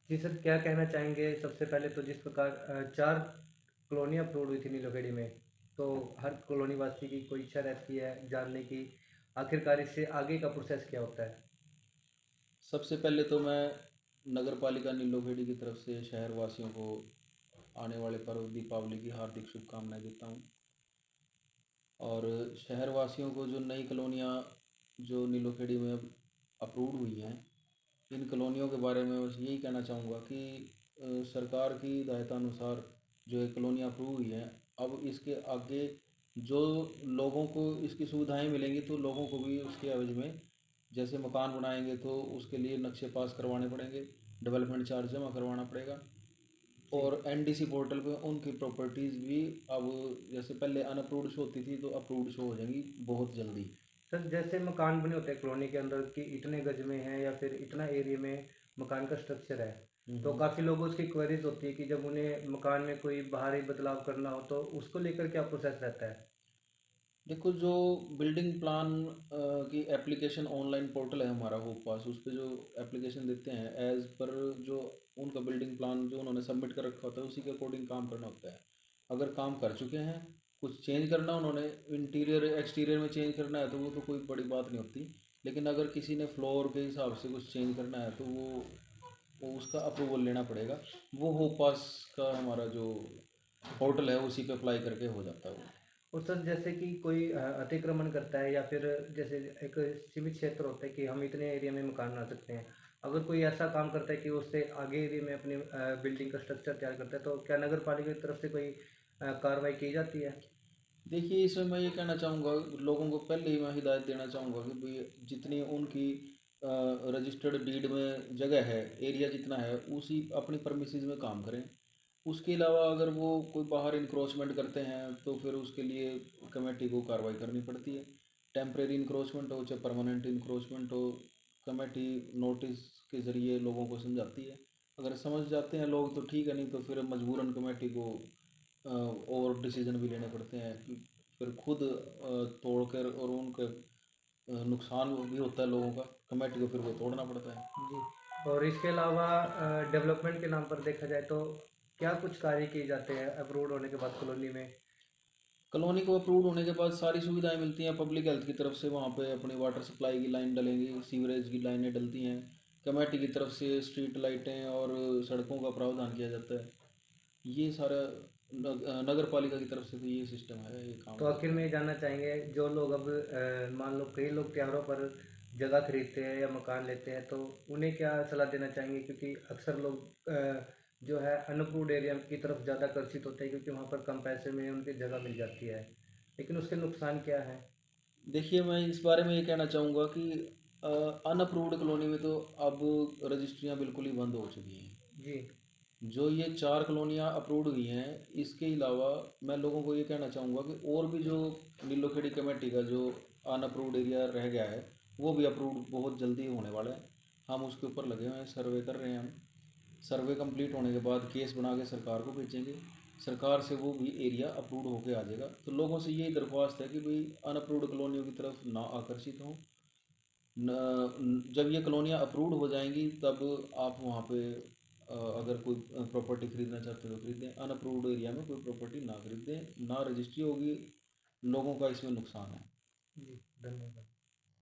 जी sir, क्या कहना चाहेंगे सबसे पहले तो जिस प्रकार 4 कॉलोनियाँ अप्रूव हुई थी नीलोखेड़ी में, तो हर कॉलोनी वासी की कोई इच्छा रहती है जानने की आखिरकार इससे आगे का प्रोसेस क्या होता है? सबसे पहले तो मैं नगर पालिका नीलोखेड़ी की तरफ से शहर वासियों को आने वाले पर्व दीपावली की हार्दिक शुभकामनाएं देता हूँ। और शहर वासियों को जो नई कॉलोनियाँ जो नीलोखेड़ी में अब अप्रूव्ड हुई हैं, इन कॉलोनियों के बारे में बस यही कहना चाहूँगा कि सरकार की हिदायतानुसार जो ये कॉलोनियाँ अप्रूव हुई हैं, अब इसके आगे जो लोगों को इसकी सुविधाएं मिलेंगी तो लोगों को भी उसके एवज में जैसे मकान बनाएंगे तो उसके लिए नक्शे पास करवाने पड़ेंगे, डेवलपमेंट चार्ज जमा करवाना पड़ेगा। जी। और एनडीसी पोर्टल पे उनकी प्रॉपर्टीज़ भी अब जैसे पहले अनअप्रूव्ड शो होती थी तो अप्रूव्ड शो हो जाएंगी बहुत जल्दी। सर जैसे मकान बने होते हैं कॉलोनी के अंदर कि इतने गज में है या फिर इतना एरिया में मकान का स्ट्रक्चर है, तो हम्म। काफ़ी लोगों की क्वेरीज होती है कि जब उन्हें मकान में कोई बाहरी बदलाव करना हो तो उसको लेकर क्या प्रोसेस रहता है? देखो जो बिल्डिंग प्लान की एप्लीकेशन ऑनलाइन पोर्टल है हमारा होप पास, उस पे जो एप्लीकेशन देते हैं एज पर जो उनका बिल्डिंग प्लान जो उन्होंने सबमिट कर रखा होता है उसी के अकॉर्डिंग काम करना होता है। अगर काम कर चुके हैं, कुछ चेंज करना उन्होंने इंटीरियर एक्सटीरियर में चेंज करना है तो वो तो कोई बड़ी बात नहीं होती। लेकिन अगर किसी ने फ्लोर के हिसाब से कुछ चेंज करना है तो वो उसका अप्रूवल लेना पड़ेगा। वो होप पास का हमारा जो जी। पोर्टल है उसी पे अप्लाई करके हो जाता है वो। और सर जैसे कि कोई अतिक्रमण करता है या फिर जैसे एक सीमित क्षेत्र होता है कि हम इतने एरिया में मकान बना सकते हैं, अगर कोई ऐसा काम करता है कि उससे आगे एरिया में अपनी बिल्डिंग का स्ट्रक्चर तैयार करता है, तो क्या नगर पालिका की तरफ से कोई कार्रवाई की जाती है? देखिए, इसमें मैं ये कहना चाहूँगा, लोगों को पहले ही मैं हिदायत देना चाहूँगा कि भई जितनी उनकी रजिस्टर्ड डीड में जगह है, एरिया जितना है, उसी अपनी प्रेमिसेस में काम करें। उसके अलावा अगर वो कोई बाहर इंक्रोचमेंट करते हैं, तो फिर उसके लिए कमेटी को कार्रवाई करनी पड़ती है। टेम्परेरी इंक्रोचमेंट हो, चाहे परमानेंट इंक्रोचमेंट हो, कमेटी नोटिस के ज़रिए लोगों को समझाती है। अगर समझ जाते हैं लोग तो ठीक है, नहीं तो फिर मजबूरन कमेटी को और डिसीजन भी लेने पड़ते हैं कि फिर खुद तोड़कर और उनके नुकसान भी होता है लोगों का, कमेटी को फिर वो तोड़ना पड़ता है। जी। और इसके अलावा डेवलपमेंट के नाम पर देखा जाए तो क्या कुछ कार्य किए जाते हैं अप्रूव्ड होने के बाद कॉलोनी में? कॉलोनी को अप्रूव होने के बाद सारी सुविधाएं मिलती हैं पब्लिक हेल्थ की तरफ से, वहाँ पे अपनी वाटर सप्लाई की लाइन डलेंगी, सीवरेज की लाइनें डलती हैं, कमेटी की तरफ से स्ट्रीट लाइटें और सड़कों का प्रावधान किया जाता है। ये सारा नगर पालिका की तरफ से तो ये सिस्टम है, ये काम तो हो आखिर जाता में है। ये जानना चाहेंगे जो लोग अब मान लो कई लोग त्योहारों पर जगह खरीदते हैं या मकान लेते हैं, तो उन्हें क्या सलाह देना चाहेंगे? क्योंकि अक्सर लोग जो है अनअप्रूव्ड एरिया की तरफ ज़्यादा आकर्षित होते हैं क्योंकि वहाँ पर कम पैसे में उनकी जगह मिल जाती है, लेकिन उसके नुकसान क्या है? देखिए, मैं इस बारे में ये कहना चाहूँगा कि अनअप्रूव्ड कॉलोनी में तो अब रजिस्ट्रियाँ बिल्कुल ही बंद हो चुकी हैं। जी। जो ये 4 कॉलोनियाँ अप्रूव्ड हुई हैं, इसके अलावा मैं लोगों को ये कहना चाहूँगा कि और भी जो नीलोखेड़ी कमेटी का जो अनअप्रूव्ड एरिया रह गया है, वो भी अप्रूव्ड बहुत जल्दी होने वाला है। हम उसके ऊपर लगे हुए हैं, सर्वे कर रहे हैं हम। सर्वे कंप्लीट होने के बाद केस बना के सरकार को भेजेंगे। सरकार से वो भी एरिया अप्रूव्ड होके आ जाएगा। तो लोगों से यही दरख्वास्त है कि भई अनअप्रूव्ड कॉलोनियों की तरफ ना आकर्षित हों। जब ये कॉलोनियाँ अप्रूव्ड हो जाएंगी तब आप वहाँ पे अगर कोई प्रॉपर्टी खरीदना चाहते हो तो खरीदें, अनअप्रूव्ड एरिया में कोई प्रॉपर्टी ना खरीदें, ना रजिस्ट्री होगी, लोगों का इसमें नुकसान है। जी, धन्यवाद।